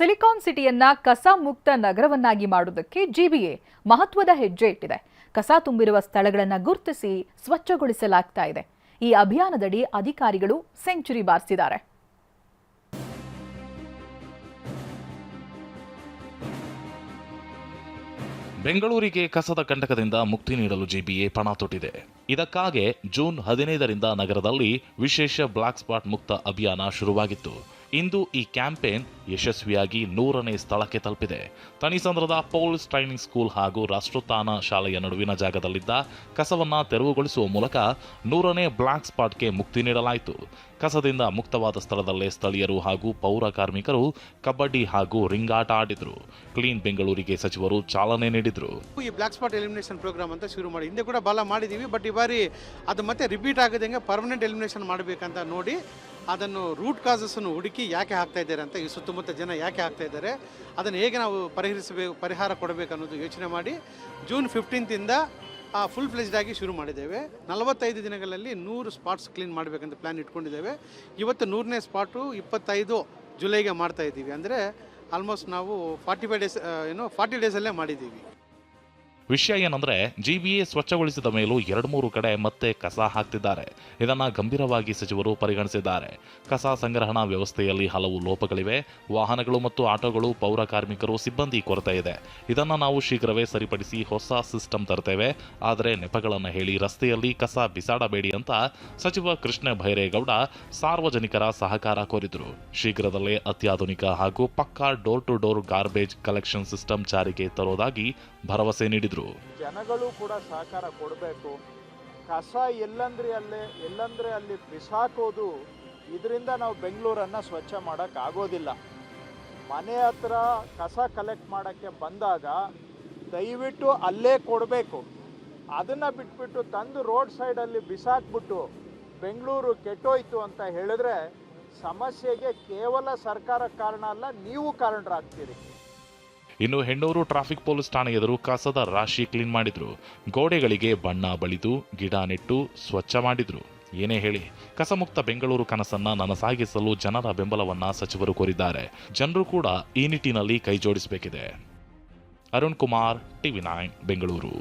Silicon ಸಿಟಿಯನ್ನ ಕಸ ಮುಕ್ತ ನಗರವನ್ನಾಗಿ ಮಾಡುವುದಕ್ಕೆ ಜಿಬಿಎ ಮಹತ್ವದ ಹೆಜ್ಜೆ ಇಟ್ಟಿದೆ. ಕಸ ತುಂಬಿರುವ ಸ್ಥಳಗಳನ್ನು ಗುರುತಿಸಿ ಸ್ವಚ್ಛಗೊಳಿಸಲಾಗ್ತಾ ಇದೆ. ಈ ಅಭಿಯಾನದಡಿ ಅಧಿಕಾರಿಗಳು ಸೆಂಚುರಿ ಬಾರಿಸಿದ್ದಾರೆ. ಬೆಂಗಳೂರಿಗೆ ಕಸದ ಕಂಟಕದಿಂದ ಮುಕ್ತಿ ನೀಡಲು ಜಿಬಿಎ ಪಣ ತೊಟ್ಟಿದೆ. ಇದಕ್ಕಾಗಿ ಜೂನ್ 15ರಿಂದ ನಗರದಲ್ಲಿ ವಿಶೇಷ ಬ್ಲಾಕ್ ಸ್ಪಾಟ್ ಮುಕ್ತ ಅಭಿಯಾನ ಶುರುವಾಗಿತ್ತು. ಇಂದು ಈ ಕ್ಯಾಂಪೇನ್ ಯಶಸ್ವಿಯಾಗಿ 100ನೇ ಸ್ಥಳಕ್ಕೆ ತಲುಪಿದೆ. ತಣಿಸಂದ್ರದ ಪೊಲೀಸ್ ಟ್ರೈನಿಂಗ್ ಸ್ಕೂಲ್ ಹಾಗೂ ರಾಷ್ಟ್ರೋತ್ಥಾನ ಶಾಲೆಯ ನಡುವಿನ ಜಾಗದಲ್ಲಿದ್ದ ಕಸವನ್ನ ತೆರವುಗೊಳಿಸುವ ಮೂಲಕ 100ನೇ ಬ್ಲಾಕ್ ಸ್ಪಾಟ್ಗೆ ಮುಕ್ತಿ ನೀಡಲಾಯಿತು. ಕಸದಿಂದ ಮುಕ್ತವಾದ ಸ್ಥಳದಲ್ಲೇ ಸ್ಥಳೀಯರು ಹಾಗೂ ಪೌರ ಕಾರ್ಮಿಕರು ಕಬಡ್ಡಿ ಹಾಗೂ ರಿಂಗಾಟ ಆಡಿದ್ರು. ಕ್ಲೀನ್ ಬೆಂಗಳೂರಿಗೆ ಸಚಿವರು ಚಾಲನೆ ನೀಡಿದ್ರು. ಈ ಬ್ಲಾಕ್ ಸ್ಪಾಟ್ ಎಲಿಮಿನೇಷನ್ ಪ್ರೋಗ್ರಾಮ್ ಅಂತ ಶುರು ಮಾಡಿ ಹಿಂದೆ ಕೂಡ ಬಾಲ ಮಾಡಿದೀವಿ. ಬಟ್ ಈ ಬಾರಿ ಅದು ಮತ್ತೆ ರಿಪೀಟ್ ಆಗದಂಗೆ ಪರ್ಮನೆಂಟ್ ಎಲಿಮಿನೇಷನ್ ಮಾಡಬೇಕಂತ ನೋಡಿ ಅದನ್ನು ರೂಟ್ ಕಾಸಸ್ ಅನ್ನು ಹುಡುಕಿ ಯಾಕೆ ಹಾಕ್ತಾ ಇದ್ದಾರೆ ಅಂತ, ಈ ಸುತ್ತಮುತ್ತ ಜನ ಯಾಕೆ ಹಾಕ್ತಾ ಇದ್ದಾರೆ, ಅದನ್ನು ಹೇಗೆ ನಾವು ಪರಿಹಾರ ಕೊಡಬೇಕು ಅನ್ನೋದು ಯೋಚನೆ ಮಾಡಿ ಜೂನ್ 15ರಿಂದ ಫುಲ್ ಫ್ಲೆಜ್ಡ್ ಆಗಿ ಶುರು ಮಾಡಿದ್ದೇವೆ. 45 ದಿನಗಳಲ್ಲಿ 100 ಸ್ಪಾಟ್ಸ್ ಕ್ಲೀನ್ ಮಾಡಬೇಕಂತ ಪ್ಲ್ಯಾನ್ ಇಟ್ಕೊಂಡಿದ್ದೇವೆ. ಇವತ್ತು 100ನೇ ಸ್ಪಾಟು 25 ಜುಲೈಗೆ ಮಾಡ್ತಾ ಇದ್ದೀವಿ. ಅಂದರೆ ಆಲ್ಮೋಸ್ಟ್ ನಾವು 40 ಡೇಸಲ್ಲೇ ಮಾಡಿದ್ದೀವಿ. ವಿಷಯ ಏನಂದ್ರೆ ಜಿಬಿಎ ಸ್ವಚ್ಛಗೊಳಿಸಿದ ಮೇಲೂ 2-3 ಕಡೆ ಮತ್ತೆ ಕಸ ಹಾಕ್ತಿದ್ದಾರೆ. ಇದನ್ನ ಗಂಭೀರವಾಗಿ ಸಚಿವರು ಪರಿಗಣಿಸಿದ್ದಾರೆ. ಕಸ ಸಂಗ್ರಹಣಾ ವ್ಯವಸ್ಥೆಯಲ್ಲಿ ಹಲವು ಲೋಪಗಳಿವೆ. ವಾಹನಗಳು ಮತ್ತು ಆಟೋಗಳು, ಪೌರ ಕಾರ್ಮಿಕರು, ಸಿಬ್ಬಂದಿ ಕೊರತೆ ಇದೆ. ಇದನ್ನ ನಾವು ಶೀಘ್ರವೇ ಸರಿಪಡಿಸಿ ಹೊಸ ಸಿಸ್ಟಮ್ ತರ್ತೇವೆ. ಆದರೆ ನೆಪಗಳನ್ನು ಹೇಳಿ ರಸ್ತೆಯಲ್ಲಿ ಕಸ ಬಿಸಾಡಬೇಡಿ ಅಂತ ಸಚಿವ ಕೃಷ್ಣ ಭೈರೇಗೌಡ ಸಾರ್ವಜನಿಕರ ಸಹಕಾರ ಕೋರಿದ್ರು. ಶೀಘ್ರದಲ್ಲೇ ಅತ್ಯಾಧುನಿಕ ಹಾಗೂ ಪಕ್ಕಾ door to door garbage collection system ಜಾರಿಗೆ ತರೋದಾಗಿ ಭರವಸೆ ನೀಡಿದ್ರು. ಜನಗಳು ಕೂಡ ಸಹಕಾರ ಕೊಡಬೇಕು. ಕಸ ಎಲ್ಲಂದ್ರೆ ಅಲ್ಲಿ ಬಿಸಾಕೋದು, ಇದರಿಂದ ನಾವು ಬೆಂಗಳೂರನ್ನು ಸ್ವಚ್ಛ ಮಾಡೋಕ್ಕಾಗೋದಿಲ್ಲ. ಮನೆ ಹತ್ರ ಕಸ ಕಲೆಕ್ಟ್ ಮಾಡೋಕ್ಕೆ ಬಂದಾಗ ದಯವಿಟ್ಟು ಅಲ್ಲೇ ಕೊಡಬೇಕು. ಅದನ್ನು ಬಿಟ್ಬಿಟ್ಟು ತಂದು ರೋಡ್ ಸೈಡಲ್ಲಿ ಬಿಸಾಕ್ಬಿಟ್ಟು ಬೆಂಗಳೂರು ಕೆಟ್ಟೋಯ್ತು ಅಂತ ಹೇಳಿದ್ರೆ ಸಮಸ್ಯೆಗೆ ಕೇವಲ ಸರ್ಕಾರ ಕಾರಣ ಅಲ್ಲ, ನೀವು ಕಾರಣರಾಗ್ತೀರಿ. ಇನ್ನು ಹೆಣ್ಣೂರು ಟ್ರಾಫಿಕ್ ಪೊಲೀಸ್ ಠಾಣೆ ಎದುರು ಕಸದ ರಾಶಿ ಕ್ಲೀನ್ ಮಾಡಿದ್ರು. ಗೋಡೆಗಳಿಗೆ ಬಣ್ಣ ಬಳಿದು ಗಿಡ ನೆಟ್ಟು ಸ್ವಚ್ಛ ಮಾಡಿದ್ರು. ಏನೇ ಹೇಳಿ, ಕಸಮುಕ್ತ ಬೆಂಗಳೂರು ಕನಸನ್ನ ನನಸಾಗಿಸಲು ಜನರ ಬೆಂಬಲವನ್ನ ಸಚಿವರು ಕೋರಿದ್ದಾರೆ. ಜನರು ಕೂಡ ಈ ನಿಟ್ಟಿನಲ್ಲಿ ಕೈ ಜೋಡಿಸಬೇಕಿದೆ. ಅರುಣ್ ಕುಮಾರ್, TV9 ಬೆಂಗಳೂರು.